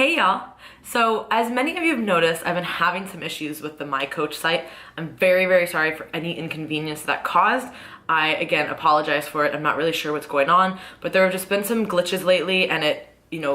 Hey y'all! So as many of you have noticed, I've been having some issues with the My Coach site. I'm very, very sorry for any inconvenience that caused. I, again, apologize for it. I'm not really sure what's going on, but there have just been some glitches lately and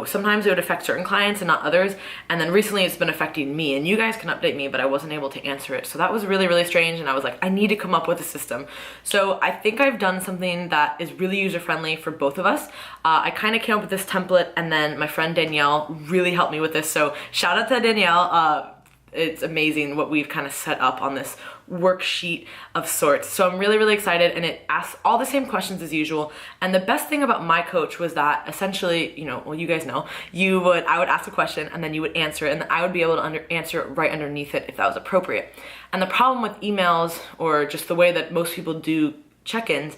sometimes it would affect certain clients and not others. And then recently it's been affecting me, and you guys can update me, but I wasn't able to answer it. So that was really, really strange. And I was like, I need to come up with a system. So I think I've done something that is really user-friendly for both of us. I kind of came up with this template, and then my friend Danielle really helped me with this. So shout out to Danielle. It's amazing what we've kind of set up on this worksheet of sorts. So I'm really, really excited, and it asks all the same questions as usual. And the best thing about My Coach was that essentially, you guys know, I would ask a question and then you would answer it, and I would be able to answer it right underneath it if that was appropriate. And the problem with emails, or just the way that most people do check-ins,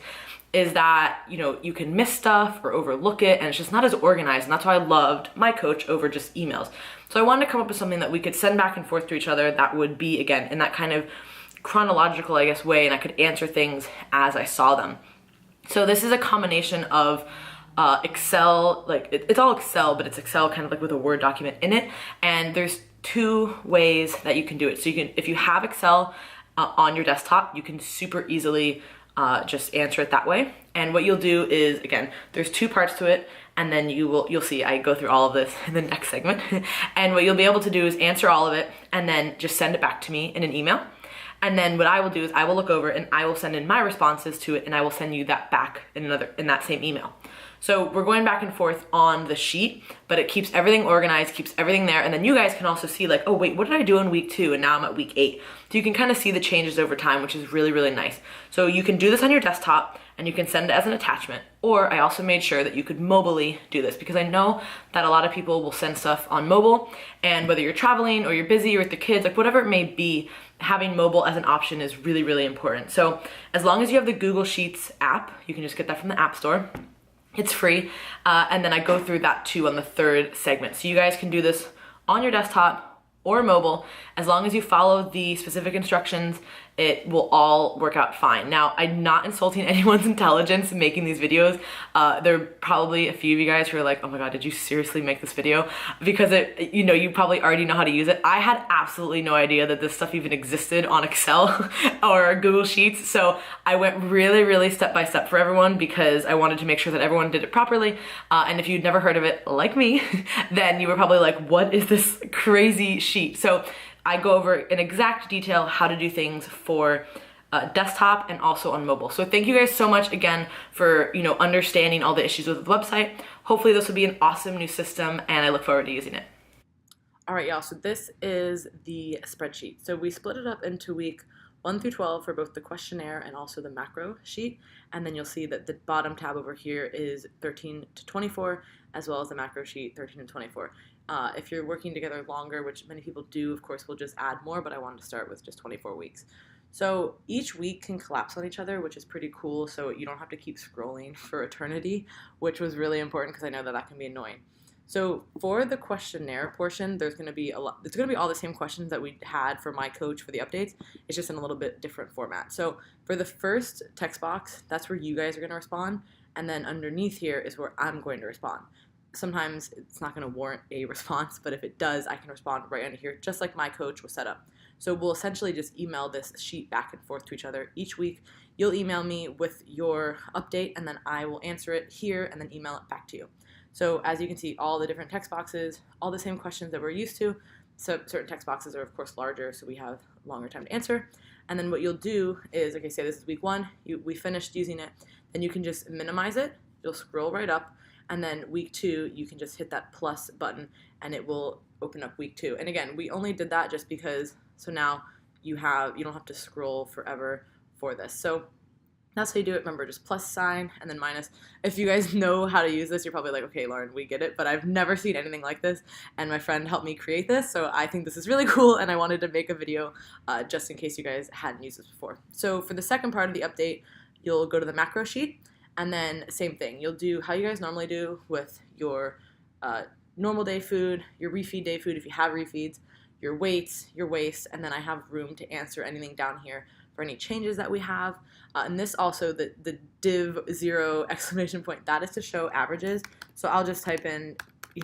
is that, you can miss stuff or overlook it, and it's just not as organized. And that's why I loved My Coach over just emails. So I wanted to come up with something that we could send back and forth to each other that would be, again, in that kind of chronological, I guess, way, and I could answer things as I saw them. So this is a combination of Excel, it's all Excel, but it's Excel kind of like with a Word document in it. And there's two ways that you can do it. So if you have Excel on your desktop, you can super easily just answer it that way. And what you'll do is, again, there's two parts to it, and then you'll see I go through all of this in the next segment. And what you'll be able to do is answer all of it and then just send it back to me in an email. And then what I will do is I will look over and I will send in my responses to it, and I will send you that back in that same email. So we're going back and forth on the sheet, but it keeps everything organized, keeps everything there. And then you guys can also see like, oh wait, what did I do in week 2? And now I'm at week 8. So you can kind of see the changes over time, which is really, really nice. So you can do this on your desktop and you can send it as an attachment. Or I also made sure that you could mobilely do this, because I know that a lot of people will send stuff on mobile, and whether you're traveling or you're busy or with the kids, like whatever it may be, having mobile as an option is really, really important. So as long as you have the Google Sheets app, you can just get that from the App Store. It's free, and then I go through that too on the third segment. So you guys can do this on your desktop or mobile. As long as you follow the specific instructions, it will all work out fine. Now, I'm not insulting anyone's intelligence in making these videos. There are probably a few of you guys who are like, oh my God, did you seriously make this video? Because you probably already know how to use it. I had absolutely no idea that this stuff even existed on Excel or Google Sheets. So I went really, really step by step for everyone, because I wanted to make sure that everyone did it properly. And if you'd never heard of it like me, then you were probably like, what is this crazy sheet? So I go over in exact detail how to do things for desktop and also on mobile. So thank you guys so much again for understanding all the issues with the website. Hopefully this will be an awesome new system, and I look forward to using it. All right, y'all, so this is the spreadsheet. So we split it up into week 1 through 12 for both the questionnaire and also the macro sheet. And then you'll see that the bottom tab over here is 13 to 24, as well as the macro sheet 13 to 24. If you're working together longer, which many people do, of course, we'll just add more, but I wanted to start with just 24 weeks. So each week can collapse on each other, which is pretty cool, so you don't have to keep scrolling for eternity, which was really important because I know that can be annoying. So for the questionnaire portion, there's going to be all the same questions that we had for My Coach for the updates. It's just in a little bit different format. So for the first text box, that's where you guys are going to respond, and then underneath here is where I'm going to respond. Sometimes it's not going to warrant a response, but if it does, I can respond right under here, just like My Coach was set up. So we'll essentially just email this sheet back and forth to each other each week. You'll email me with your update, and then I will answer it here and then email it back to you. So as you can see, all the different text boxes, all the same questions that we're used to. So certain text boxes are, of course, larger, so we have longer time to answer. And then what you'll do is, okay, say this is week 1, we finished using it, then you can just minimize it. You'll scroll right up. And then week 2, you can just hit that plus button and it will open up week 2. And again, we only did that just because, so now you don't have to scroll forever for this. So that's how you do it. Remember, just plus sign and then minus. If you guys know how to use this, you're probably like, okay, Lauren, we get it. But I've never seen anything like this. And my friend helped me create this. So I think this is really cool. And I wanted to make a video just in case you guys hadn't used this before. So for the second part of the update, you'll go to the macro sheet. And then same thing, you'll do how you guys normally do with your normal day food, your refeed day food if you have refeeds, your weights, your waist, and then I have room to answer anything down here for any changes that we have. And this also, the div 0 exclamation point, that is to show averages. So I'll just type in,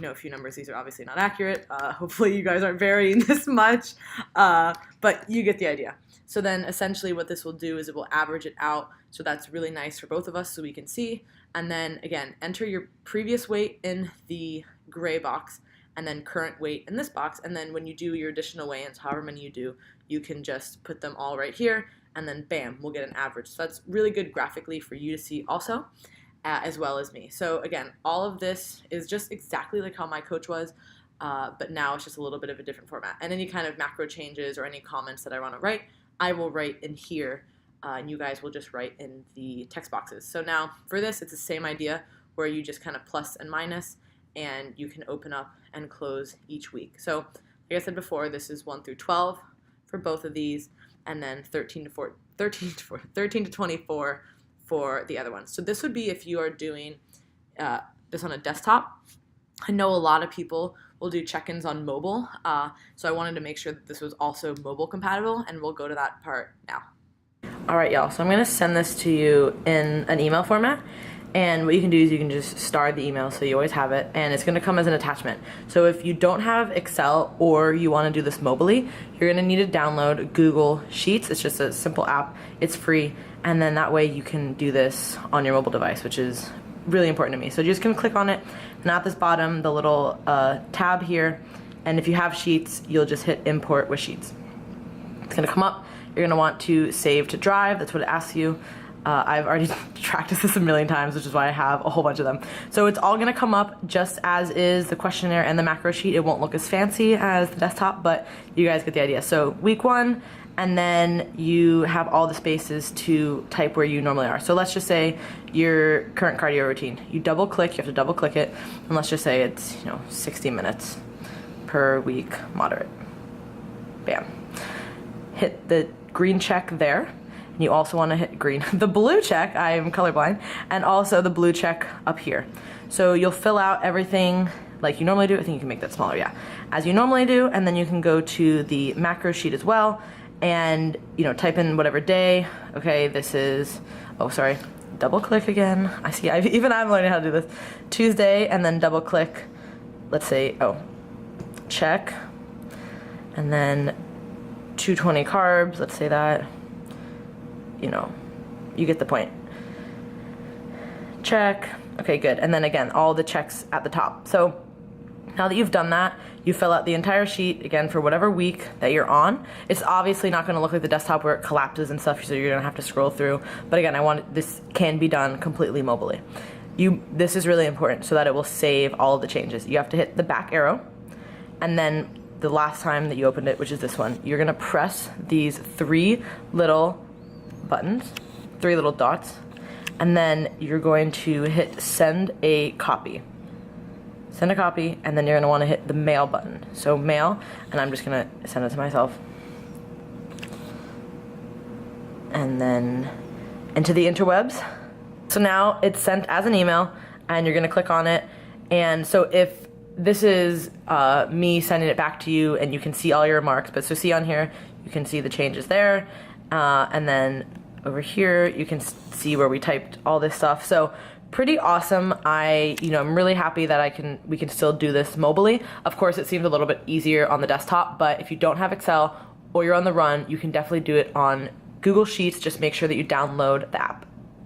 a few numbers. These are obviously not accurate. Hopefully you guys aren't varying this much, but you get the idea. So then essentially what this will do is it will average it out. So that's really nice for both of us so we can see. And then again, enter your previous weight in the gray box and then current weight in this box. And then when you do your additional weigh-ins, however many you do, you can just put them all right here and then bam, we'll get an average. So that's really good graphically for you to see also, as well as me. So again, all of this is just exactly like how my coach was, but now it's just a little bit of a different format. And any kind of macro changes or any comments that I want to write, I will write in here, and you guys will just write in the text boxes. So now for this, it's the same idea where you just kind of plus and minus, and you can open up and close each week. So like I said before, this is 1 through 12 for both of these, and then 13 to 24 for the other ones. So this would be if you are doing this on a desktop. I know a lot of people will do check-ins on mobile, so I wanted to make sure that this was also mobile compatible, and we'll go to that part now. All right, y'all, so I'm gonna send this to you in an email format, and what you can do is you can just star the email so you always have it, and it's gonna come as an attachment. So if you don't have Excel or you wanna do this mobily, you're gonna need to download Google Sheets. It's just a simple app, it's free, and then that way you can do this on your mobile device, which is really important to me. So you're just gonna click on it, and at this bottom, the little tab here, and if you have Sheets, you'll just hit import with Sheets. It's gonna come up, you're gonna want to save to drive, that's what it asks you. I've already practiced this a million times, which is why I have a whole bunch of them. So it's all gonna come up just as is the questionnaire and the macro sheet. It won't look as fancy as the desktop, but you guys get the idea. So week 1, and then you have all the spaces to type where you normally are. So let's just say your current cardio routine. You double click, you have to double click it, and let's just say it's 60 minutes per week, moderate. Bam. Hit the green check there. And you also want to hit green. The blue check, I am colorblind, and also the blue check up here. So you'll fill out everything like you normally do. I think you can make that smaller, yeah. As you normally do, and then you can go to the macro sheet as well, and type in whatever day. Okay, this is, oh sorry, double click again. I see, even I'm learning how to do this. Tuesday, and then double click, let's say, check, and then 220 carbs, let's say that. You get the point. Check. Okay, good. And then again, all the checks at the top. So now that you've done that, you fill out the entire sheet, again, for whatever week that you're on. It's obviously not gonna look like the desktop where it collapses and stuff, so you're gonna have to scroll through. But again, this can be done completely mobily. This is really important so that it will save all of the changes. You have to hit the back arrow, and then the last time that you opened it, which is this one, you're gonna press these 3 little buttons, 3 little dots, and then you're going to hit send a copy. Send a copy, and then you're gonna wanna hit the mail button. So mail, and I'm just gonna send it to myself. And then into the interwebs. So now it's sent as an email, and you're gonna click on it. And so if this is me sending it back to you, and you can see all your remarks, but so see on here, you can see the changes there. And then over here, you can see where we typed all this stuff. So pretty awesome. I'm really happy that we can still do this mobily. Of course, it seems a little bit easier on the desktop, but if you don't have Excel or you're on the run, you can definitely do it on Google Sheets. Just make sure that you download the app.